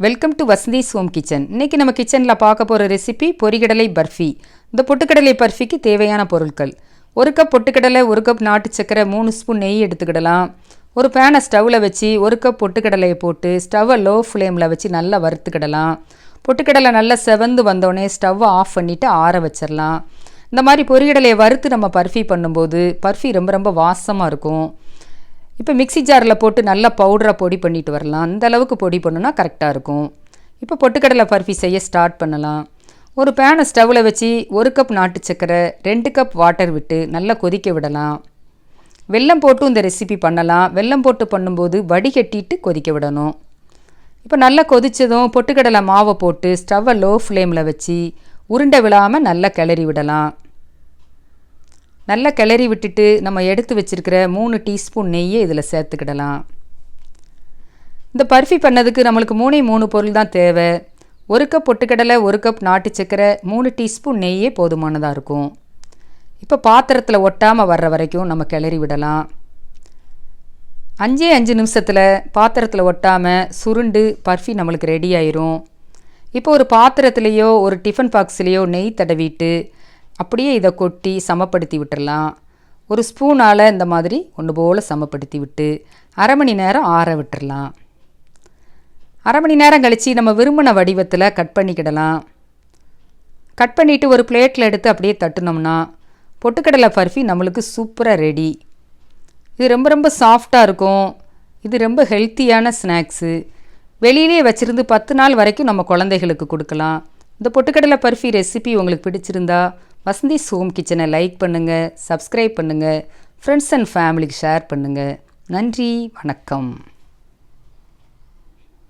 Welcome to Vasanthi's home kitchen. இன்றைக்கி நம்ம கிச்சனில் பார்க்க போகிற ரெசிபி பொரிகடலை பர்ஃபி. இந்த பொட்டுக்கடலை பர்ஃபிக்கு தேவையான பொருட்கள்: 1 கப் பொட்டுக்கடலை, 1 கப் நாட்டு சக்கரை, 3 ஸ்பூன் நெய் எடுத்துக்கிடலாம். ஒரு பேனை ஸ்டவ்வில் வச்சு 1 கப் பொட்டுக்கடலையை போட்டு ஸ்டவ்வை லோ ஃப்ளேமில் வச்சு நல்லா வறுத்துக்கிடலாம். பொட்டுக்கடலை நல்லா செவந்து வந்தோடனே ஸ்டவ்வை ஆஃப் பண்ணிவிட்டு ஆற வச்சிடலாம். இந்த மாதிரி பொரிகடலையை வறுத்து நம்ம பர்ஃபி பண்ணும்போது பர்ஃபி ரொம்ப ரொம்ப வாசமாக இருக்கும். இப்போ மிக்சி ஜாரில் போட்டு நல்லா பவுடராக பொடி பண்ணிட்டு வரலாம். அந்த அளவுக்கு பொடி பண்ணுனா கரெக்டாக இருக்கும். இப்போ பொட்டுக்கடலை பர்ஃபி செய்ய ஸ்டார்ட் பண்ணலாம். ஒரு பேனை ஸ்டவ்வில் வச்சு 1 கப் நாட்டு சக்கரை, 2 கப் வாட்டர் விட்டு நல்லா கொதிக்க விடலாம். வெல்லம் போட்டு இந்த ரெசிபி பண்ணலாம். வெல்லம் போட்டு பண்ணும்போது வடிகட்டிட்டு கொதிக்க விடணும். இப்போ நல்லா கொதித்ததும் பொட்டுக்கடலை மாவை போட்டு ஸ்டவ்வை லோ ஃப்ளேமில் வச்சு உருண்டை விழாமல் நல்லா கிளறி விடலாம். நல்லா கிளறி விட்டுட்டு நம்ம எடுத்து வச்சுருக்கிற 3 டீஸ்பூன் நெய்யை இதில் சேர்த்துக்கிடலாம். இந்த பர்ஃபி பண்ணதுக்கு நம்மளுக்கு 3 பொருள் தான் தேவை. 1 கப் பொட்டுக்கடலை, 1 கப் நாட்டு சக்கரை, 3 டீஸ்பூன் நெய்யே போதுமானதாக இருக்கும். இப்போ பாத்திரத்தில் ஒட்டாமல் வர்ற வரைக்கும் நம்ம கிளறி விடலாம். 5 நிமிஷத்தில் பாத்திரத்தில் ஒட்டாமல் சுருண்டு பர்ஃபி நம்மளுக்கு ரெடி ஆயிரும். இப்போ ஒரு பாத்திரத்துலேயோ ஒரு டிஃபன் பாக்ஸ்லேயோ நெய் தடவிட்டு அப்படியே இதை கொட்டி சமப்படுத்தி விட்டுடலாம். ஒரு ஸ்பூனால் இந்த மாதிரி ஒன்று போல் சமப்படுத்தி விட்டு அரை மணி நேரம் ஆற விட்டுடலாம். அரை மணி நேரம் கழித்து நம்ம விரும்பின வடிவத்தில் கட் பண்ணிக்கிடலாம். கட் பண்ணிவிட்டு ஒரு பிளேட்டில் எடுத்து அப்படியே தட்டுனோம்னா பொட்டுக்கடலை பர்ஃபி நம்மளுக்கு சூப்பராக ரெடி. இது ரொம்ப ரொம்ப சாஃப்டாக இருக்கும். இது ரொம்ப ஹெல்த்தியான ஸ்நாக்ஸு. வெளியிலே வச்சுருந்து 10 நாள் வரைக்கும் நம்ம குழந்தைகளுக்கு கொடுக்கலாம். இந்த பொட்டுக்கடலை பர்ஃபி ரெசிபி உங்களுக்கு பிடிச்சிருந்தா வசந்திஸ் ஹோம் கிச்சனை லைக் பண்ணுங்கள், சப்ஸ்கிரைப் பண்ணுங்கள், ஃப்ரெண்ட்ஸ் அண்ட் ஃபேமிலிக்கு ஷேர் பண்ணுங்கள். நன்றி, வணக்கம்.